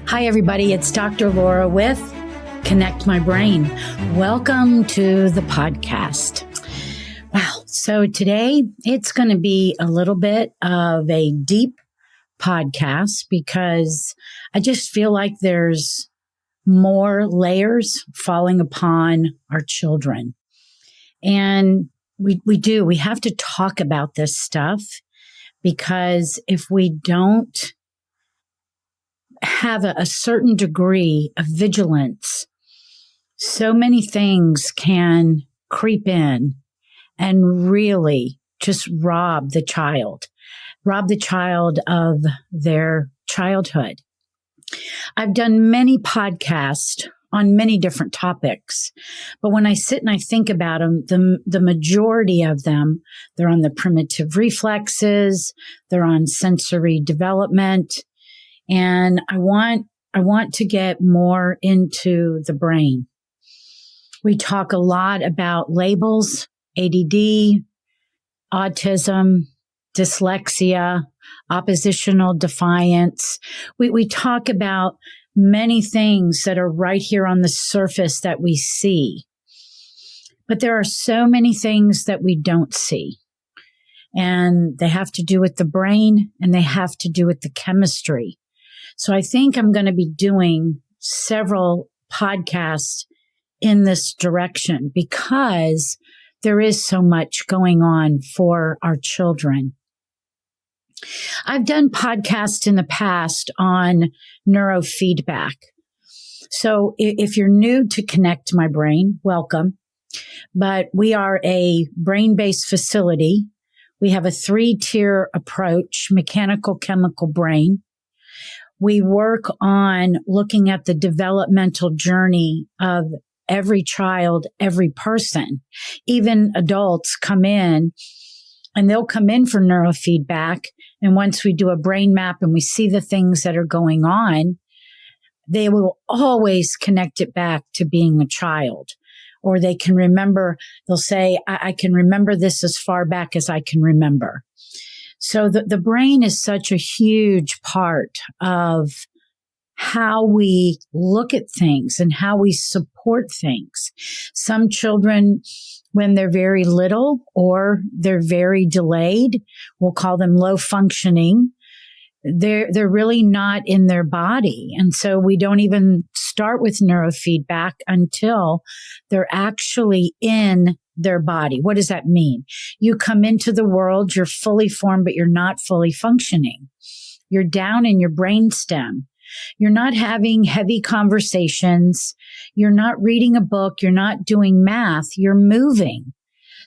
Hi, everybody. It's Dr. Laura with Connect My Brain. Welcome to the podcast. Wow. So today it's going to be a little bit of a deep podcast because I just feel like there's more layers falling upon our children. And we have to talk about this stuff because if we don't have a certain degree of vigilance, so many things can creep in and really just rob the child of their childhood. I've done many podcasts on many different topics, but when I sit and I think about them, the majority of them, they're on the primitive reflexes, they're on sensory development, and I want to get more into the brain. We talk a lot about labels, ADD, autism, dyslexia, oppositional defiance. We talk about many things that are right here on the surface that we see. But there are so many things that we don't see. And they have to do with the brain and they have to do with the chemistry. So I think I'm going to be doing several podcasts in this direction because there is so much going on for our children. I've done podcasts in the past on neurofeedback. So if you're new to Connect My Brain, welcome. But we are a brain-based facility. We have a 3-tier approach, mechanical, chemical, brain. We work on looking at the developmental journey of every child, every person. Even adults come in and they'll come in for neurofeedback. And once we do a brain map and we see the things that are going on, they will always connect it back to being a child. Or they can remember, they'll say, I can remember this as far back as I can remember. So the brain is such a huge part of how we look at things and how we support things. Some children, when they're very little or they're very delayed, we'll call them low functioning. They're really not in their body. And so we don't even start with neurofeedback until they're actually in their body. What does that mean? You come into the world, you're fully formed, but you're not fully functioning. You're down in your brainstem. You're not having heavy conversations. You're not reading a book. You're not doing math. You're moving.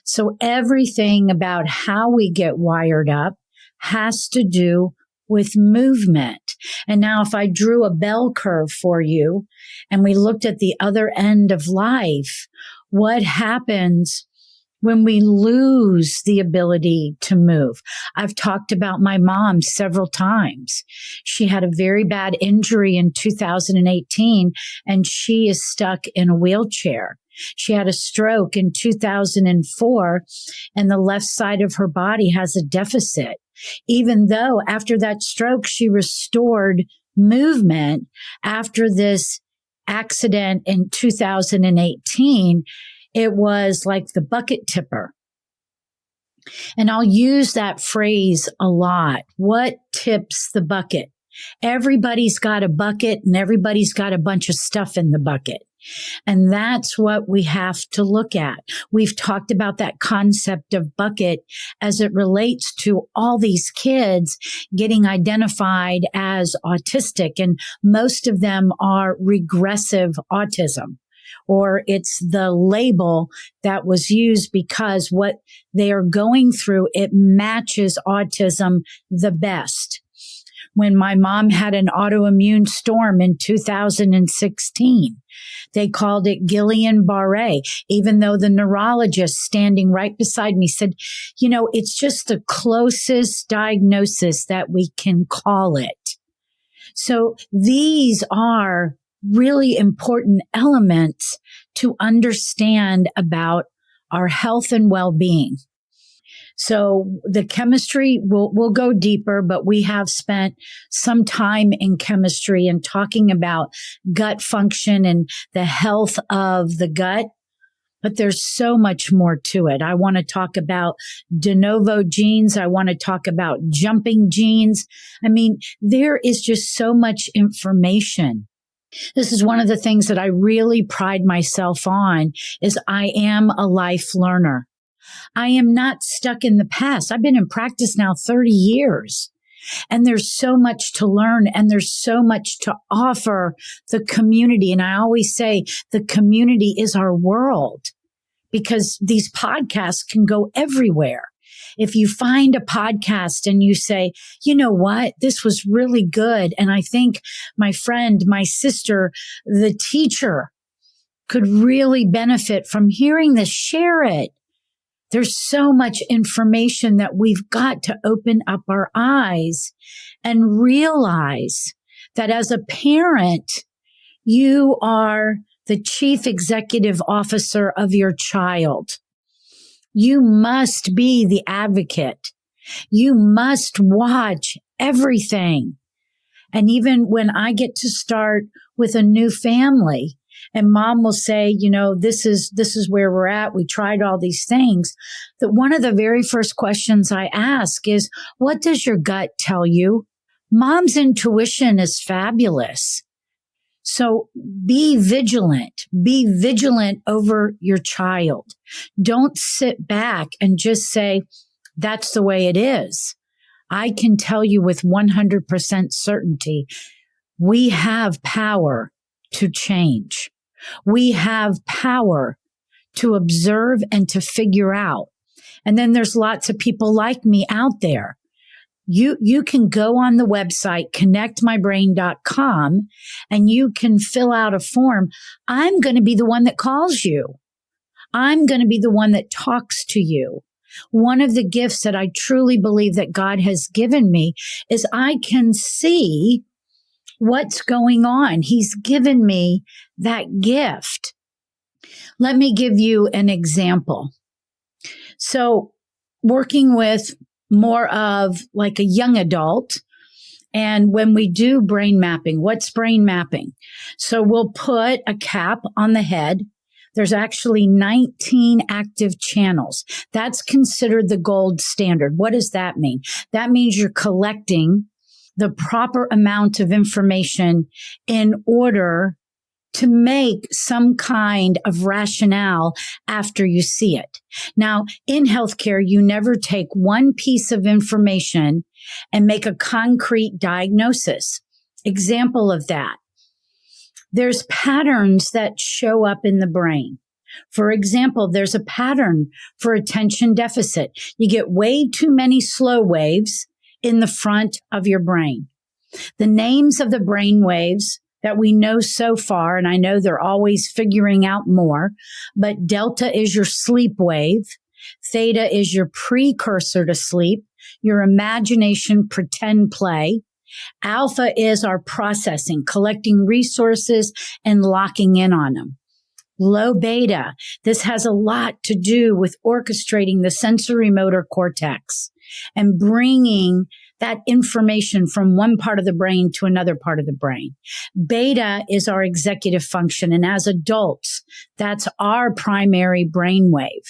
So everything about how we get wired up has to do with movement. And now if I drew a bell curve for you and we looked at the other end of life, what happens when we lose the ability to move? I've talked about my mom several times. She had a very bad injury in 2018 and she is stuck in a wheelchair. She had a stroke in 2004 and the left side of her body has a deficit. Even though after that stroke, she restored movement after this accident in 2018, it was like the bucket tipper. And I'll use that phrase a lot. What tips the bucket? Everybody's got a bucket and everybody's got a bunch of stuff in the bucket. And that's what we have to look at. We've talked about that concept of bucket as it relates to all these kids getting identified as autistic, and most of them are regressive autism, or it's the label that was used because what they are going through, it matches autism the best. When my mom had an autoimmune storm in 2016, they called it Guillain-Barré, even though the neurologist standing right beside me said, you know, it's just the closest diagnosis that we can call it. So these are really important elements to understand about our health and well-being. So the chemistry, we'll go deeper, but we have spent some time in chemistry and talking about gut function and the health of the gut. But there's so much more to it. I want to talk about de novo genes. I want to talk about jumping genes. I mean, there is just so much information. This is one of the things that I really pride myself on is I am a life learner. I am not stuck in the past. I've been in practice now 30 years. And there's so much to learn and there's so much to offer the community. And I always say the community is our world because these podcasts can go everywhere. If you find a podcast and you say, you know what, this was really good. And I think my friend, my sister, the teacher could really benefit from hearing this, share it. There's so much information that we've got to open up our eyes and realize that as a parent, you are the chief executive officer of your child. You must be the advocate. You must watch everything. And even when I get to start with a new family, and mom will say, you know, this is where we're at. We tried all these things. That one of the very first questions I ask is, what does your gut tell you? Mom's intuition is fabulous. So be vigilant over your child. Don't sit back and just say, that's the way it is. I can tell you with 100% certainty, we have power to change. We have power to observe and to figure out. And then there's lots of people like me out there. You can go on the website, connectmybrain.com, and you can fill out a form. I'm going to be the one that calls you. I'm going to be the one that talks to you. One of the gifts that I truly believe that God has given me is I can see what's going on. He's given me that gift. Let me give you an example. So working with more of like a young adult, and when we do brain mapping, what's brain mapping? So we'll put a cap on the head. There's actually 19 active channels. That's considered the gold standard. What does that mean? That means you're collecting the proper amount of information in order to make some kind of rationale after you see it. Now, in healthcare, you never take one piece of information and make a concrete diagnosis. Example of that. There's patterns that show up in the brain. For example, there's a pattern for attention deficit. You get way too many slow waves in the front of your brain. The names of the brain waves that we know so far, and I know they're always figuring out more, but delta is your sleep wave. Theta is your precursor to sleep, your imagination, pretend play. Alpha is our processing, collecting resources and locking in on them. Low beta, this has a lot to do with orchestrating the sensory motor cortex and bringing that information from one part of the brain to another part of the brain. Beta is our executive function. And as adults, that's our primary brain wave.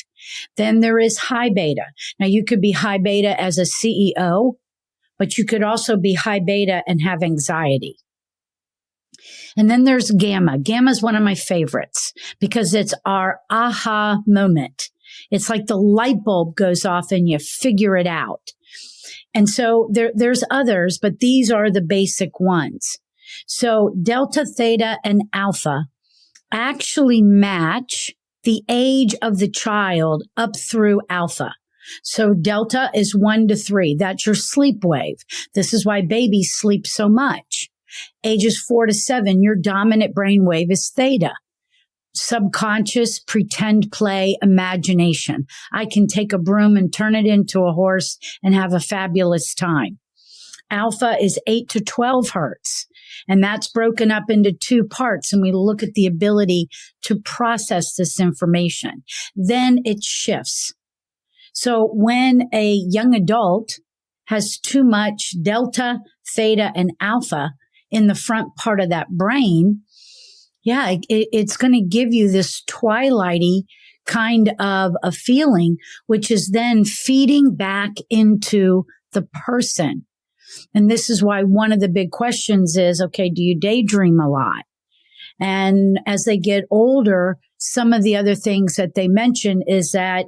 Then there is high beta. Now you could be high beta as a CEO, but you could also be high beta and have anxiety. And then there's gamma. Gamma is one of my favorites because it's our aha moment. It's like the light bulb goes off and you figure it out. And so there's others, but these are the basic ones. So delta, theta, and alpha actually match the age of the child up through alpha. So delta is 1 to 3. That's your sleep wave. This is why babies sleep so much. Ages 4 to 7, your dominant brain wave is theta. Subconscious, pretend play, imagination. I can take a broom and turn it into a horse and have a fabulous time. Alpha is 8 to 12 hertz, and that's broken up into 2 parts, and we look at the ability to process this information. Then it shifts So when a young adult has too much delta, theta, and alpha in the front part of that brain, it's going to give you this twilighty kind of a feeling, which is then feeding back into the person. And this is why one of the big questions is, okay, do you daydream a lot? And as they get older, some of the other things that they mention is that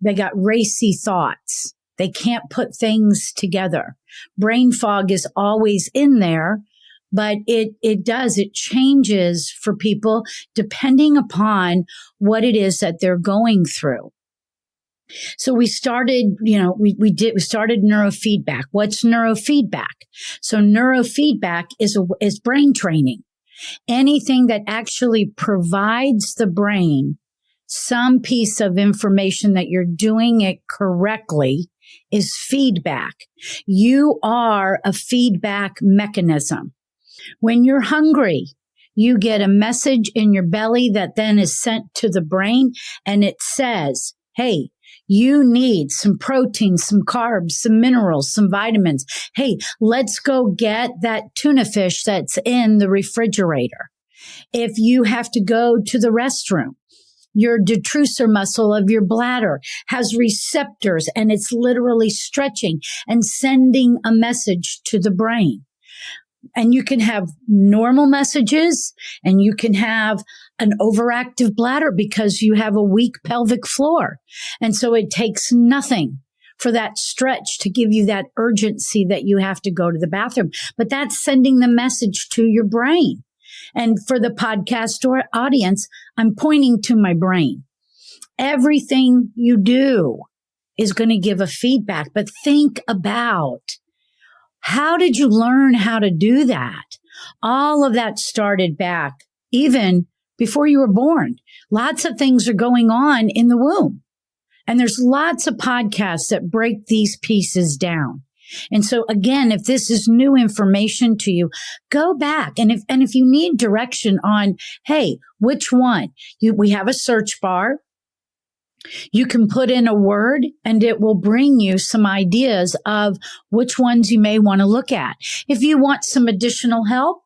they got racy thoughts. They can't put things together. Brain fog is always in there, but it changes for people depending upon what it is that they're going through. So we started, we started neurofeedback. What's neurofeedback? So neurofeedback is brain training. Anything that actually provides the brain some piece of information that you're doing it correctly is feedback. You are a feedback mechanism. When you're hungry, you get a message in your belly that then is sent to the brain, and it says, hey, you need some protein, some carbs, some minerals, some vitamins. Hey, let's go get that tuna fish that's in the refrigerator. If you have to go to the restroom, your detrusor muscle of your bladder has receptors, and it's literally stretching and sending a message to the brain. And you can have normal messages, and you can have an overactive bladder because you have a weak pelvic floor. And so it takes nothing for that stretch to give you that urgency that you have to go to the bathroom. But that's sending the message to your brain. And for the podcast audience, I'm pointing to my brain. Everything you do is going to give a feedback, but think about, how did you learn how to do that? All of that started back even before you were born. Lots of things are going on in the womb. And there's lots of podcasts that break these pieces down. And so again, if this is new information to you, go back. And if you need direction on, hey, which one? We have a search bar. You can put in a word and it will bring you some ideas of which ones you may want to look at. If you want some additional help,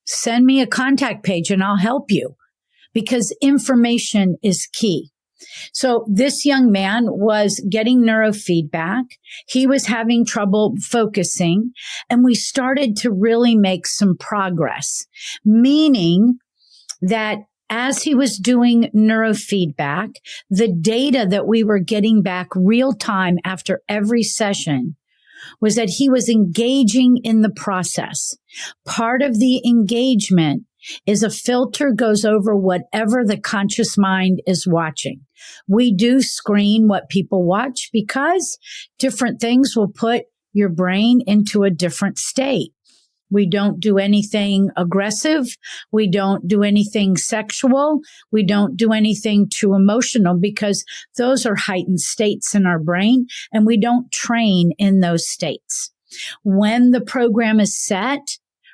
send me a contact page and I'll help you, because information is key. So this young man was getting neurofeedback. He was having trouble focusing, and we started to really make some progress, meaning that as he was doing neurofeedback, the data that we were getting back real time after every session was that he was engaging in the process. Part of the engagement is a filter goes over whatever the conscious mind is watching. We do screen what people watch because different things will put your brain into a different state. We don't do anything aggressive. We don't do anything sexual. We don't do anything too emotional, because those are heightened states in our brain, and we don't train in those states. When the program is set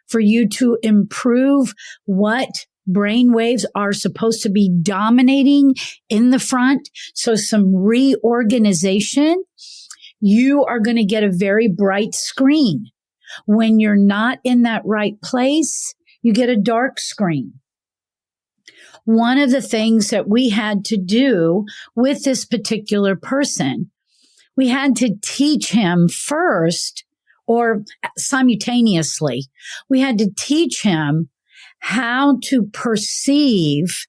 for you to improve what brain waves are supposed to be dominating in the front, so some reorganization, you are going to get a very bright screen. When you're not in that right place, you get a dark screen. One of the things that we had to do with this particular person, we had to teach him first, or simultaneously, we had to teach him how to perceive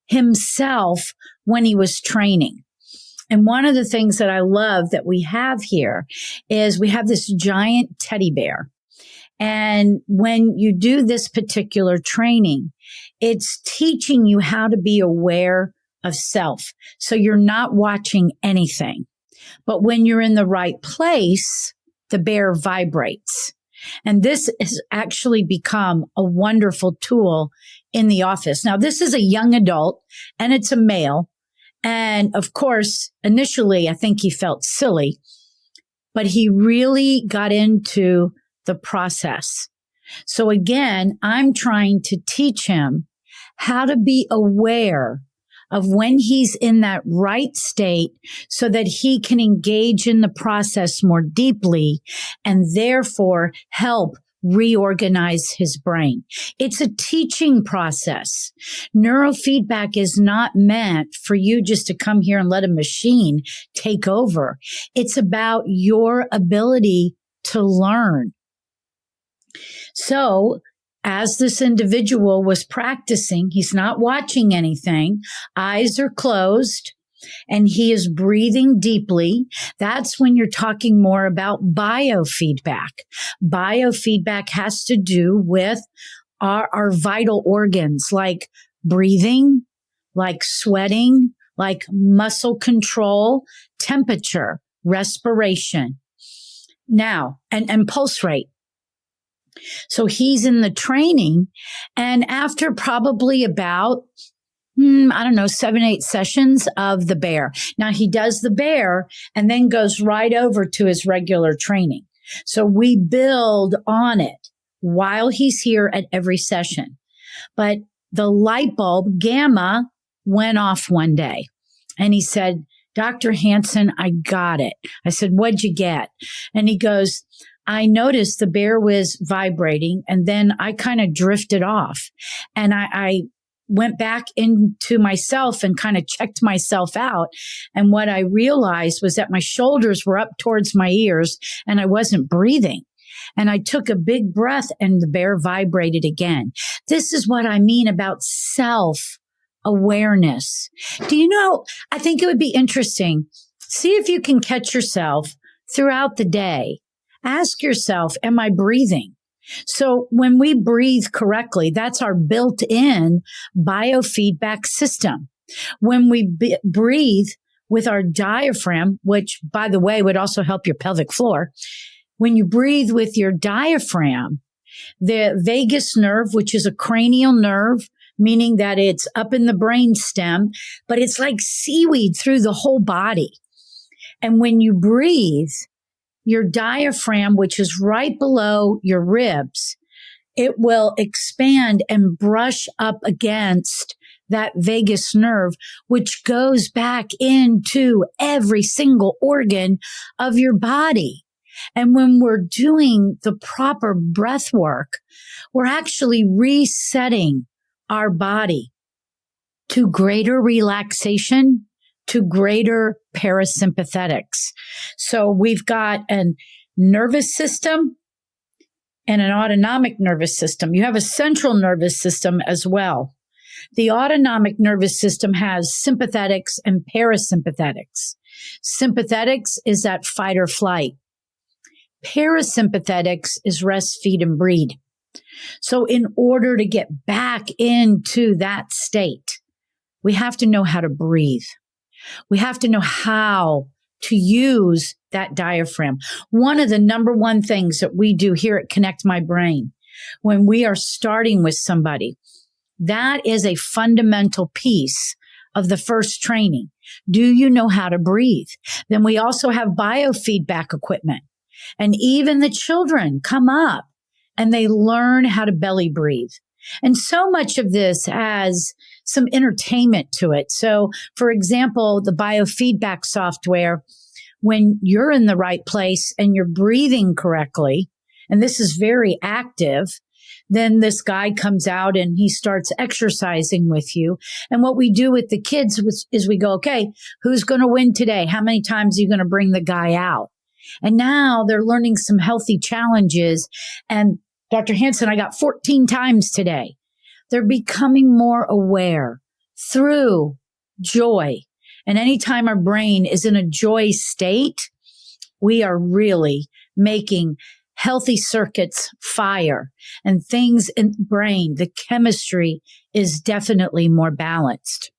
himself when he was training. And one of the things that I love that we have here is we have this giant teddy bear. And when you do this particular training, it's teaching you how to be aware of self. So you're not watching anything. But when you're in the right place, the bear vibrates. And this has actually become a wonderful tool in the office. Now, this is a young adult and it's a male. And of course, initially, I think he felt silly, but he really got into the process. So again, I'm trying to teach him how to be aware of when he's in that right state so that he can engage in the process more deeply and therefore help reorganize his brain. It's a teaching process. Neurofeedback is not meant for you just to come here and let a machine take over. It's about your ability to learn. So, as this individual was practicing, he's not watching anything, eyes are closed, and he is breathing deeply. That's when you're talking more about biofeedback. Biofeedback has to do with our vital organs like breathing, like sweating, like muscle control, temperature, respiration. Now, and pulse rate. So he's in the training, and after probably about, 7, 8 sessions of the bear. Now he does the bear and then goes right over to his regular training. So we build on it while he's here at every session. But the light bulb gamma went off one day and he said, Dr. Hanson, I got it. I said, what'd you get? And he goes, I noticed the bear was vibrating and then I kind of drifted off and I went back into myself and kind of checked myself out. And what I realized was that my shoulders were up towards my ears and I wasn't breathing. And I took a big breath and the bear vibrated again. This is what I mean about self-awareness. Do you know, I think it would be interesting. See if you can catch yourself throughout the day. Ask yourself, am I breathing? So when we breathe correctly, that's our built-in biofeedback system. When we breathe with our diaphragm, which, by the way, would also help your pelvic floor, when you breathe with your diaphragm, the vagus nerve, which is a cranial nerve, meaning that it's up in the brain stem, but it's like seaweed through the whole body. And when you breathe, your diaphragm, which is right below your ribs, it will expand and brush up against that vagus nerve, which goes back into every single organ of your body. And when we're doing the proper breath work, we're actually resetting our body to greater relaxation, to greater parasympathetics. So we've got a nervous system and an autonomic nervous system. You have a central nervous system as well. The autonomic nervous system has sympathetics and parasympathetics. Sympathetics is that fight or flight. Parasympathetics is rest, feed, and breed. So in order to get back into that state, we have to know how to breathe. We have to know how to use that diaphragm. One of the number one things that we do here at Connect My Brain, when we are starting with somebody, that is a fundamental piece of the first training. Do you know how to breathe? Then we also have biofeedback equipment. And even the children come up and they learn how to belly breathe. And so much of this has some entertainment to it. So, for example, the biofeedback software, when you're in the right place and you're breathing correctly, and this is very active, then this guy comes out and he starts exercising with you. And what we do with the kids is we go, okay, who's going to win today? How many times are you going to bring the guy out? And now they're learning some healthy challenges. And Dr. Hanson, I got 14 times today. They're becoming more aware through joy. And anytime our brain is in a joy state, we are really making healthy circuits fire and things in the brain. The chemistry is definitely more balanced.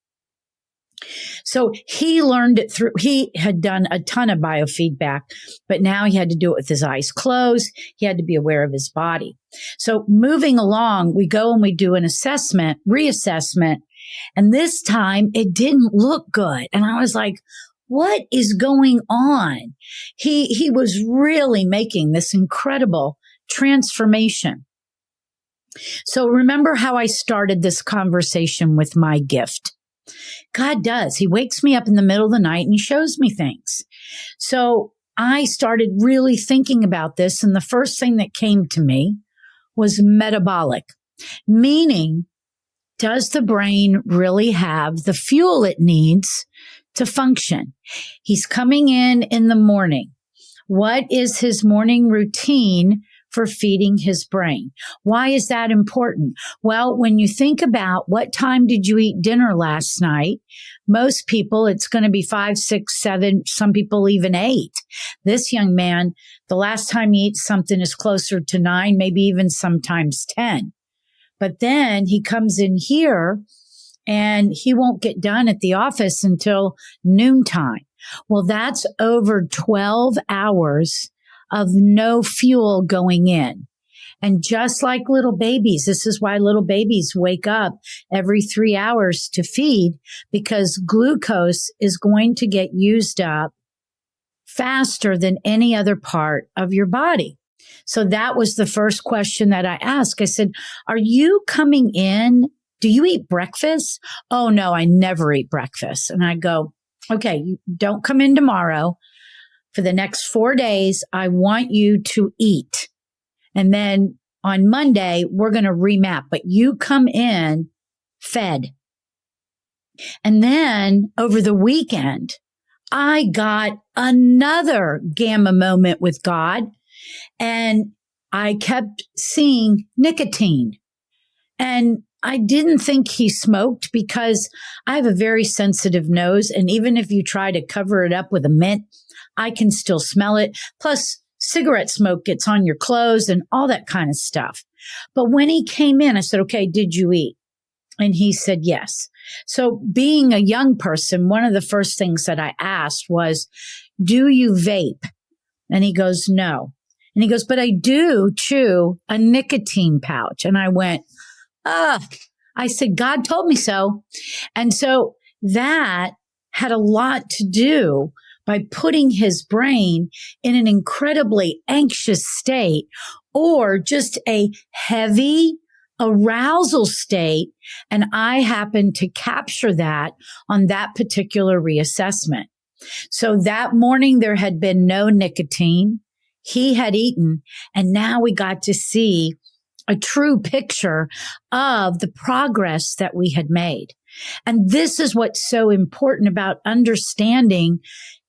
So he learned it through, he had done a ton of biofeedback, but now he had to do it with his eyes closed. He had to be aware of his body. So moving along, we go and we do an assessment, reassessment. And this time it didn't look good. And I was like, what is going on? He was really making this incredible transformation. So remember how I started this conversation with my gift. God does. He wakes me up in the middle of the night and he shows me things. So I started really thinking about this. And the first thing that came to me was metabolic, meaning, does the brain really have the fuel it needs to function? He's coming in the morning. What is his morning routine for feeding his brain? Why is that important? Well, when you think about what time did you eat dinner last night, most people, it's going to be 5, 6, 7, some people even 8. This young man, the last time he eats something is closer to 9, maybe even sometimes 10. But then he comes in here and he won't get done at the office until noontime. Well, that's over 12 hours of no fuel going in. And just like little babies, this is why little babies wake up every 3 hours to feed, because glucose is going to get used up faster than any other part of your body. So that was the first question that I asked. I said, are you coming in? Do you eat breakfast? Oh, no, I never eat breakfast. And I go, okay, you don't come in tomorrow. For the next 4 days, I want you to eat. And then on Monday, we're going to remap, but you come in fed. And then over the weekend, I got another gamma moment with God, and I kept seeing nicotine. And I didn't think he smoked because I have a very sensitive nose. And even if you try to cover it up with a mint, I can still smell it. Plus, cigarette smoke gets on your clothes and all that kind of stuff. But when he came in, I said, okay, did you eat? And he said, yes. So being a young person, one of the first things that I asked was, do you vape? And he goes, no. And he goes, but I do chew a nicotine pouch. And I went, I said, God told me so. And so that had a lot to do by putting his brain in an incredibly anxious state or just a heavy arousal state. And I happened to capture that on that particular reassessment. So that morning there had been no nicotine. He had eaten, and now we got to see a true picture of the progress that we had made. And this is what's so important about understanding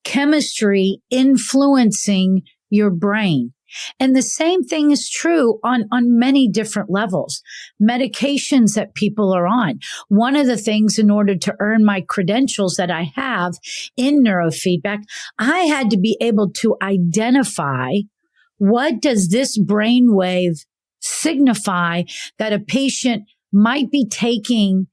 chemistry influencing your brain. And the same thing is true on many different levels. Medications that people are on. One of the things, in order to earn my credentials that I have in neurofeedback, I had to be able to identify, what does this brainwave signify that a patient might be taking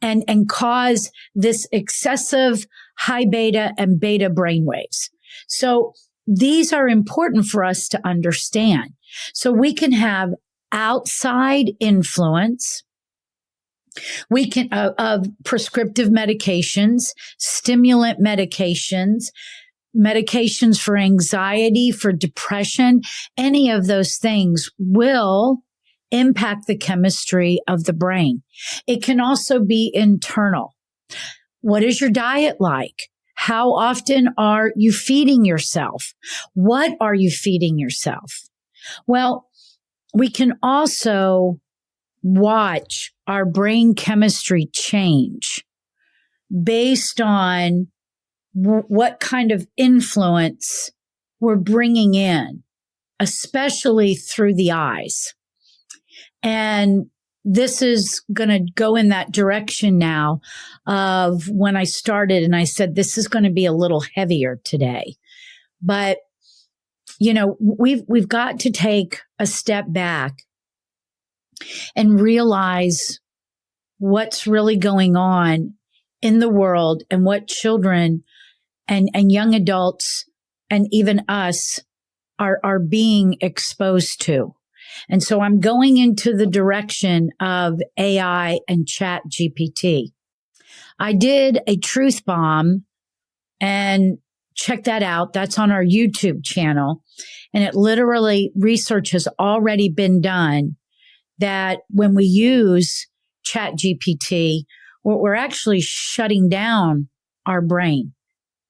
and cause this excessive high beta and beta brainwaves. So these are important for us to understand. So we can have outside influence. We can of prescriptive medications, stimulant medications, medications for anxiety, for depression. Any of those things will impact the chemistry of the brain. It can also be internal. What is your diet like? How often are you feeding yourself? What are you feeding yourself? Well, we can also watch our brain chemistry change based on what kind of influence we're bringing in, especially through the eyes. And this is going to go in that direction now of when I started and I said, this is going to be a little heavier today. But, you know, we've got to take a step back and realize what's really going on in the world and what children and young adults and even us are being exposed to. And so I'm going into the direction of AI and ChatGPT. I did a truth bomb, and check that out. That's on our YouTube channel. And it literally, research has already been done that when we use ChatGPT, we're actually shutting down our brain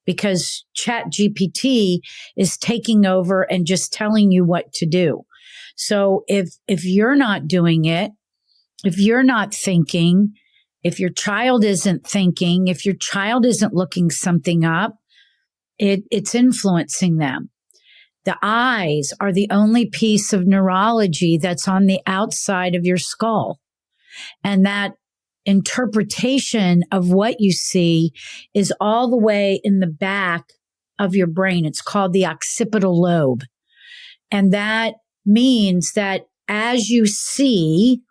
because ChatGPT is taking over and just telling you what to do. So if you're not doing it, if you're not thinking, if your child isn't thinking, if your child isn't looking something up, it's influencing them. The eyes are the only piece of neurology that's on the outside of your skull. And that interpretation of what you see is all the way in the back of your brain. It's called the occipital lobe. And that means that as you see,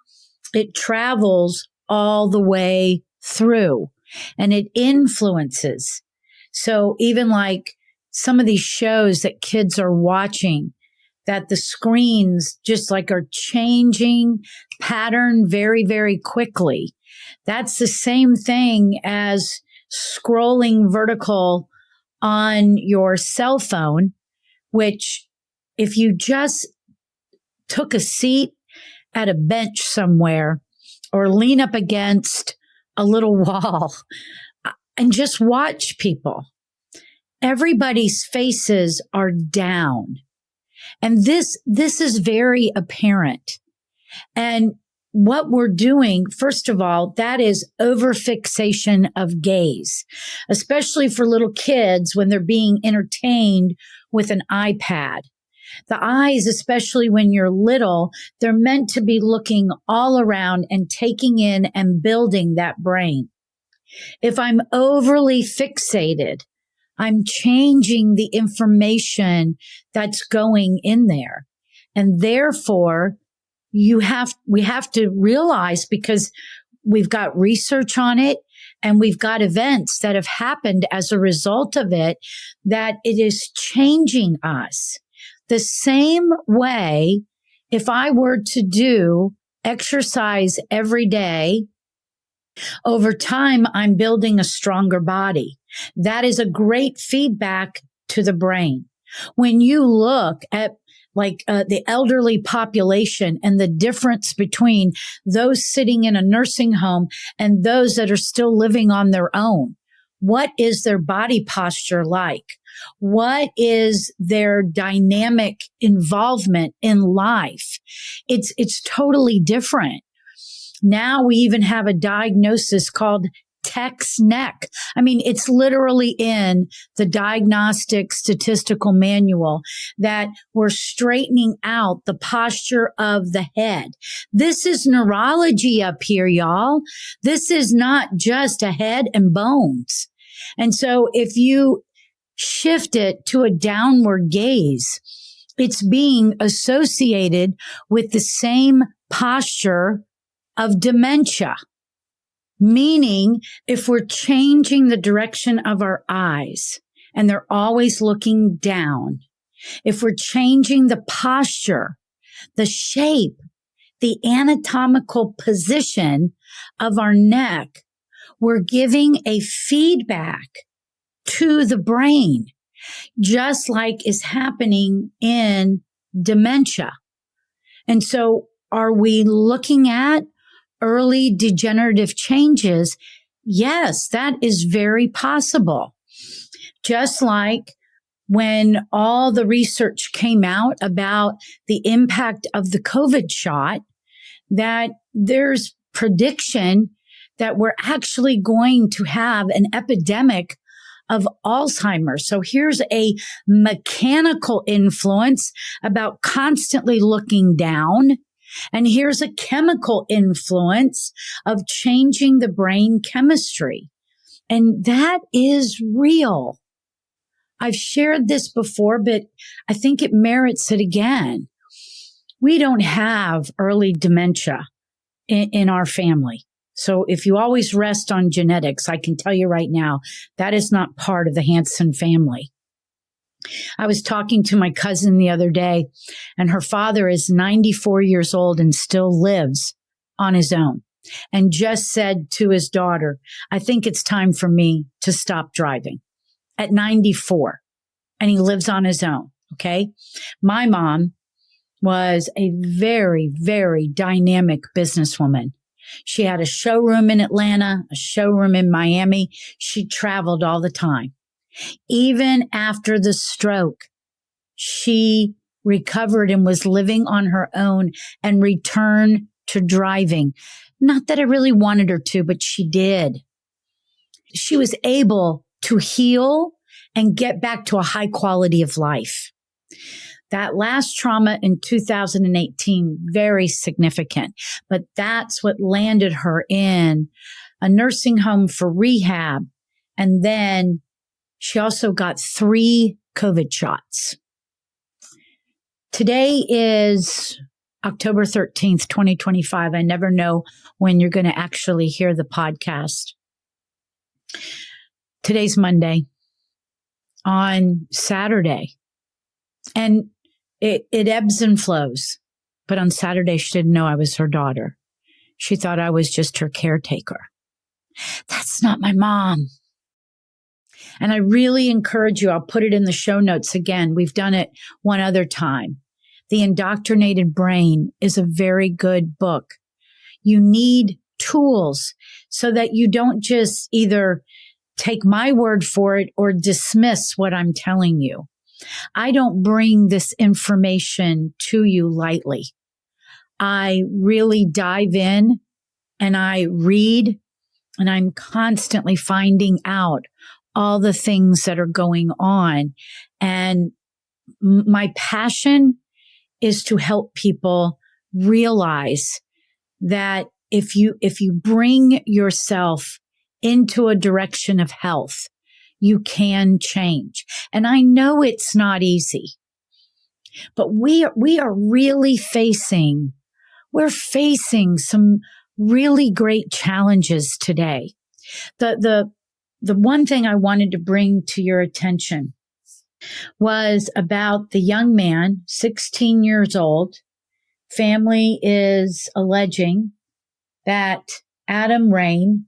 it travels all the way through and it influences. So even like some of these shows that kids are watching, that the screens just like are changing pattern very, very quickly. That's the same thing as scrolling vertical on your cell phone, which if you just took a seat at a bench somewhere or lean up against a little wall and just watch people, everybody's faces are down. And this is very apparent. And what we're doing, first of all, that is overfixation of gaze, especially for little kids when they're being entertained with an iPad. The eyes, especially when you're little, they're meant to be looking all around and taking in and building that brain. If I'm overly fixated, I'm changing the information that's going in there. And therefore, we have to realize, because we've got research on it and we've got events that have happened as a result of it, that it is changing us. The same way, if I were to do exercise every day, over time, I'm building a stronger body. That is a great feedback to the brain. When you look at the elderly population and the difference between those sitting in a nursing home and those that are still living on their own, what is their body posture like? What is their dynamic involvement in life? It's totally different. Now we even have a diagnosis called Tech's neck. I mean, it's literally in the diagnostic statistical manual that we're straightening out the posture of the head. This is neurology up here, y'all. This is not just a head and bones. And so if you shift it to a downward gaze, it's being associated with the same posture of dementia. Meaning, if we're changing the direction of our eyes and they're always looking down, if we're changing the posture, the shape, the anatomical position of our neck, we're giving a feedback to the brain, just like is happening in dementia. And so are we looking at early degenerative changes? Yes, that is very possible. Just like when all the research came out about the impact of the COVID shot, that there's prediction that we're actually going to have an epidemic of Alzheimer's. So here's a mechanical influence about constantly looking down. And here's a chemical influence of changing the brain chemistry. And that is real. I've shared this before, but I think it merits it again. We don't have early dementia in our family. So if you always rest on genetics, I can tell you right now, that is not part of the Hansen family. I was talking to my cousin the other day, and her father is 94 years old and still lives on his own, and just said to his daughter, I think it's time for me to stop driving at 94. And he lives on his own. Okay. My mom was a very, very dynamic businesswoman. She had a showroom in Atlanta, a showroom in Miami. She traveled all the time. Even after the stroke, she recovered and was living on her own and returned to driving. Not that I really wanted her to, but she did. She was able to heal and get back to a high quality of life. That last trauma in 2018, very significant, but that's what landed her in a nursing home for rehab. And then she also got 3 COVID shots. Today is October 13th, 2025. I never know when you're going to actually hear the podcast. Today's Monday. On Saturday, and it ebbs and flows. But on Saturday, she didn't know I was her daughter. She thought I was just her caretaker. That's not my mom. And I really encourage you, I'll put it in the show notes again. We've done it one other time. The Indoctrinated Brain is a very good book. You need tools so that you don't just either take my word for it or dismiss what I'm telling you. I don't bring this information to you lightly. I really dive in and I read, and I'm constantly finding out all the things that are going on. And my passion is to help people realize that if you bring yourself into a direction of health, you can change. And I know it's not easy, but we are really facing some really great challenges today. The one thing I wanted to bring to your attention was about the young man, 16 years old. Family is alleging that Adam Rain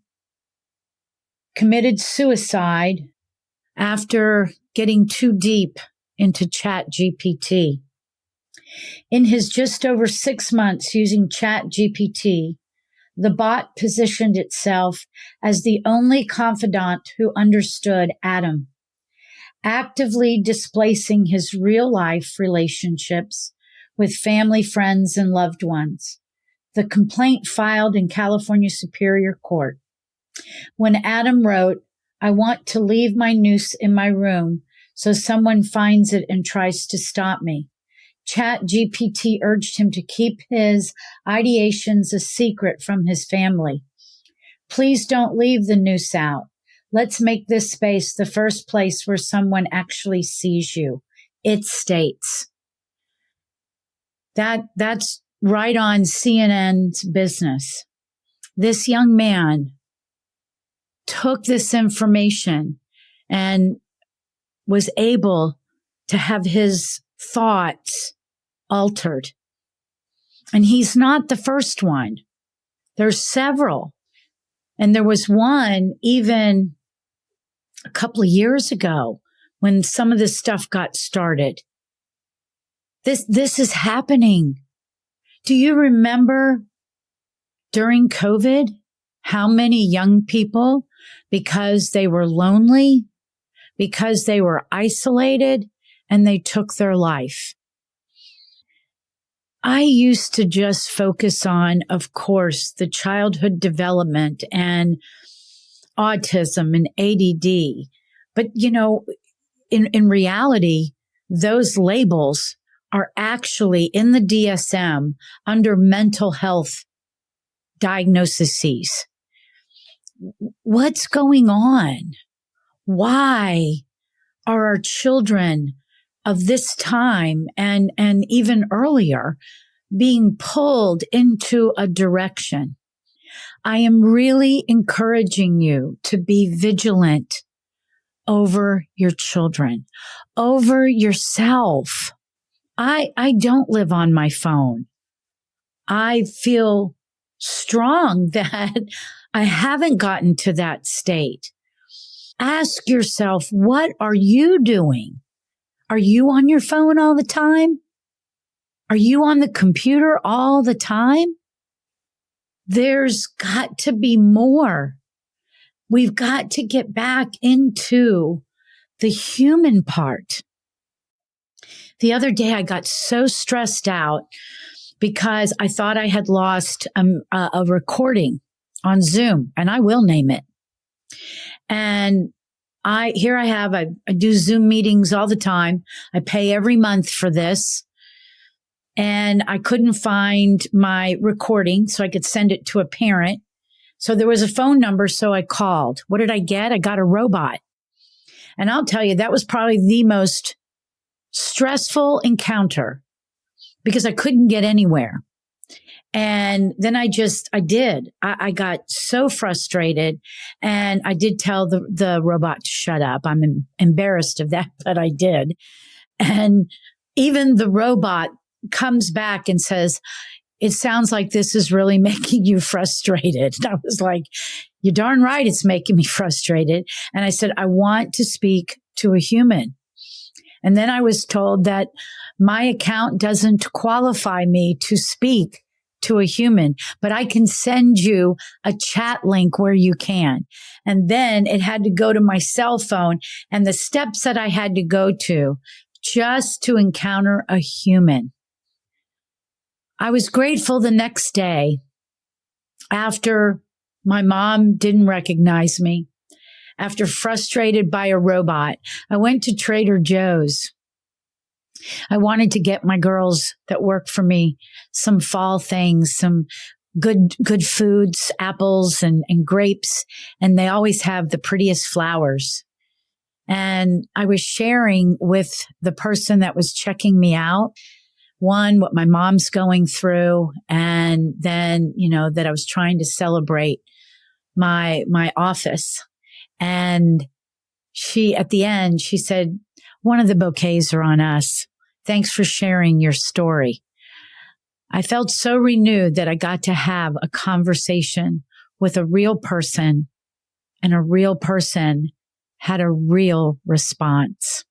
committed suicide after getting too deep into ChatGPT. In his just over 6 months using ChatGPT, the bot positioned itself as the only confidant who understood Adam, actively displacing his real-life relationships with family, friends, and loved ones. The complaint filed in California Superior Court. When Adam wrote, "I want to leave my noose in my room so someone finds it and tries to stop me," ChatGPT urged him to keep his ideations a secret from his family. "Please don't leave the noose out. Let's make this space the first place where someone actually sees you," it states. That's right on CNN's business. This young man took this information and was able to have his thoughts altered. And he's not the first one. There's several. And there was one even a couple of years ago when some of this stuff got started. This is happening. Do you remember during COVID how many young people, because they were lonely, because they were isolated, and they took their life? I used to just focus on, of course, the childhood development and autism and ADD. But, in reality, those labels are actually in the DSM under mental health diagnoses. What's going on? Why are our children of this time and even earlier being pulled into a direction? I am really encouraging you to be vigilant over your children, over yourself. I don't live on my phone. I feel strong that I haven't gotten to that state. Ask yourself, what are you doing? Are you on your phone all the time? Are you on the computer all the time? there's got to be more. We've got to get back into the human part. The other day, I got so stressed out because I thought I had lost a recording on Zoom, and I will name it. And I do Zoom meetings all the time. I pay every month for this. And I couldn't find my recording so I could send it to a parent. So there was a phone number, so I called. What did I get? I got a robot. And I'll tell you, that was probably the most stressful encounter because I couldn't get anywhere. And then I got so frustrated, and I did tell the robot to shut up. I'm embarrassed of that, but I did. And even the robot comes back and says, "It sounds like this is really making you frustrated." And I was like, "You're darn right it's making me frustrated." And I said, "I want to speak to a human." And then I was told that my account doesn't qualify me to speak to a human, but I can send you a chat link where you can. And then it had to go to my cell phone, and the steps that I had to go to just to encounter a human. I was grateful the next day after my mom didn't recognize me, after frustrated by a robot. I went to Trader Joe's. I wanted to get my girls that work for me some fall things, some good foods, apples and grapes. And they always have the prettiest flowers. And I was sharing with the person that was checking me out, one, what my mom's going through. And then, that I was trying to celebrate my office. And at the end, she said, "One of the bouquets are on us. Thanks for sharing your story." I felt so renewed that I got to have a conversation with a real person, and a real person had a real response.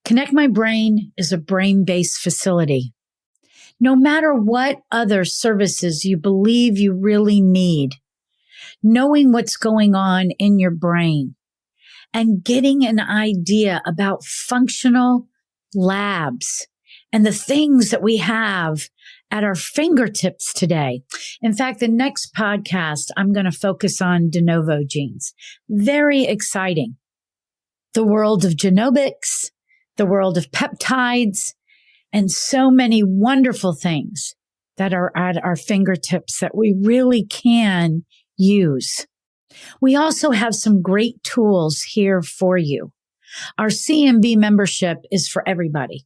Connect My Brain is a brain-based facility. No matter what other services you believe you really need, knowing what's going on in your brain and getting an idea about functional labs and the things that we have at our fingertips today. In fact, the next podcast, I'm going to focus on de novo genes. Very exciting. The world of genomics, the world of peptides, and so many wonderful things that are at our fingertips that we really can use. We also have some great tools here for you. Our CMB membership is for everybody.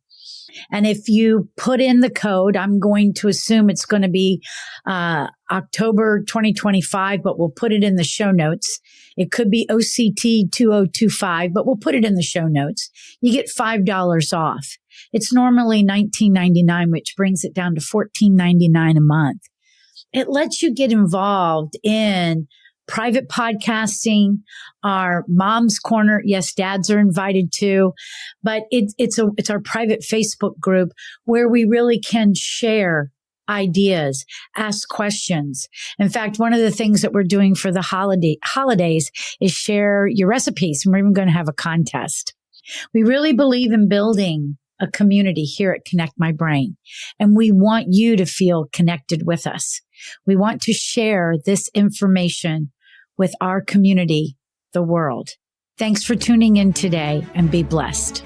And if you put in the code, I'm going to assume it's going to be October 2025, but we'll put it in the show notes. It could be OCT 2025, but we'll put it in the show notes. You get $5 off. It's normally $19.99, which brings it down to $14.99 a month. It lets you get involved in private podcasting, our Mom's Corner. Yes, dads are invited too, but it's our private Facebook group where we really can share ideas, ask questions. In fact, one of the things that we're doing for the holidays is share your recipes. And we're even going to have a contest. We really believe in building a community here at Connect My Brain, and we want you to feel connected with us. We want to share this information with our community, the world. Thanks for tuning in today, and be blessed.